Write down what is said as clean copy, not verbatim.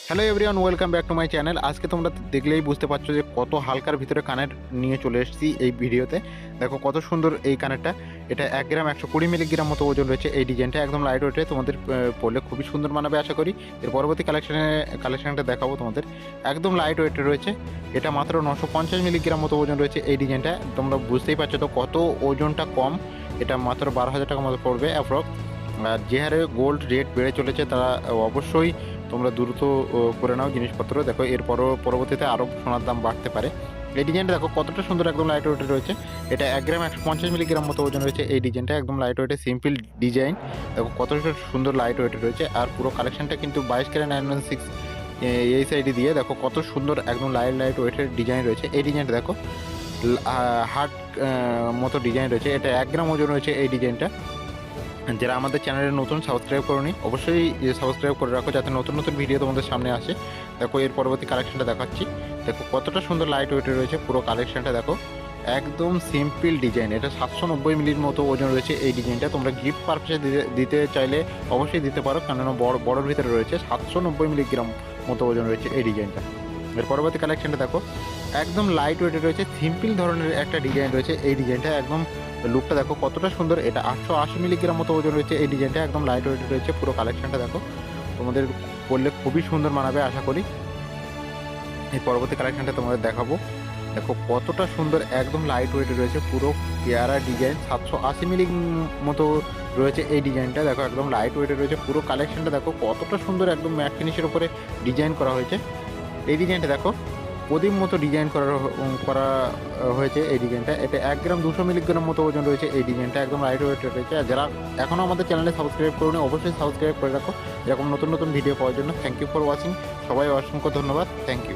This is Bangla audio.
Hello everyone, welcome back to my channel. আজকে তোমরা দেখলেই বুঝতে পারছো যে কত হালকার ভিতরে কানের নিয়ে চলে এসেছি এই ভিডিওতে। দেখো কত সুন্দর এই কানেরটা। এটা 1 গ্রাম 120 মিলিগ্রাম মতো ওজন রয়েছে। এই ডিজাইনটা একদম লাইট ওয়েটে, তোমাদের পরলে খুবই সুন্দর মানাবে আশা করি। এর পরবর্তী কালেকশনটা দেখাবো তোমাদের। একদম লাইট ওয়েটে রয়েছে। এটা মাত্র 950 মিলিগ্রাম মতো ওজন রয়েছে এই ডিজাইনটা। তোমরা বুঝতেই পারছো তো কত ওজনটা কম। এটা মাত্র 12,000 টাকা মতো পড়বে অ্যাপ্রক্স। আর যে হারে গোল্ড রেট বেড়ে চলেছে তারা অবশ্যই তোমরা দ্রুত করে নাও জিনিসপত্র। দেখো পরবর্তীতে আরও সোনার দাম বাড়তে পারে। এই ডিজাইনটা দেখো কতটা সুন্দর, একদম লাইট ওয়েটে রয়েছে। এটা 1 গ্রাম 150 মিলিগ্রাম মতো ওজন রয়েছে এই ডিজাইনটা। একদম লাইট ওয়েটে সিম্পল ডিজাইন। দেখো কতটা সুন্দর লাইট ওয়েটে রয়েছে। আর পুরো কালেকশনটা কিন্তু 22 ক্যারেট 916 এই সাইডে দিয়ে দেখো কত সুন্দর একদম লাইট ওয়েটের ডিজাইন রয়েছে। এই ডিজাইনটা দেখো হার্ট মতো ডিজাইন রয়েছে। এটা 1 গ্রাম ওজন রয়েছে এই ডিজাইনটা। যারা আমাদের চ্যানেলে নতুন সাবস্ক্রাইব করোনি অবশ্যই সাবস্ক্রাইব করে রাখো, যাতে নতুন নতুন ভিডিও তোমাদের সামনে আসে। দেখো এর পরবর্তী কালেকশনটা দেখাচ্ছি। দেখো কতটা সুন্দর লাইট ওয়েটে রয়েছে পুরো কালেকশনটা। দেখো একদম সিম্পল ডিজাইন। এটা 790 মিলির মতো ওজন রয়েছে এই ডিজাইনটা। তোমরা গিফট পারপাসে দিতে চাইলে অবশ্যই দিতে পারো, কেননা বড়োর ভিতরে রয়েছে। 790 মিলিগ্রাম মতো ওজন রয়েছে এই ডিজাইনটা। এর পরবর্তী কালেকশনটা দেখো একদম লাইট ওয়েটে রয়েছে, সিম্পল ধরনের একটা ডিজাইন রয়েছে এই ডিজাইনটা। একদম লুকটা দেখো কতটা সুন্দর। এটা 880 মিলিগ্রাম মতো ওজন রয়েছে এই ডিজাইনটা। একদম লাইট ওয়েটে রয়েছে পুরো কালেকশনটা। দেখো তোমাদের পরলে খুবই সুন্দর মানাবে আশা করি। এই পরবর্তী কালেকশনটা তোমাদের দেখাবো। দেখো কতটা সুন্দর, একদম লাইট ওয়েটে রয়েছে পুরো পেয়ারা ডিজাইন। 780 মিলি মতো রয়েছে এই ডিজাইনটা। দেখো একদম লাইট ওয়েটে রয়েছে পুরো কালেকশনটা। দেখো কতটা সুন্দর, একদম ম্যাট ফিনিশের উপরে ডিজাইন করা হয়েছে এই ডিজাইনটা। দেখো প্রদীপ মতো ডিজাইন করা হয়েছে এই ডিজাইনটা। এটা 1 গ্রাম 200 মিলিগ্রাম মতো ওজন রয়েছে এই ডিজাইনটা। একদম লাইট ওয়েটে রয়েছে। আর যারা এখনও আমাদের চ্যানেলে সাবস্ক্রাইব করুন অবশ্যই সাবস্ক্রাইব করে রাখো এরকম নতুন নতুন ভিডিও পাওয়ার জন্য। Thank you for watching. সবাই অসংখ্য ধন্যবাদ। Thank you.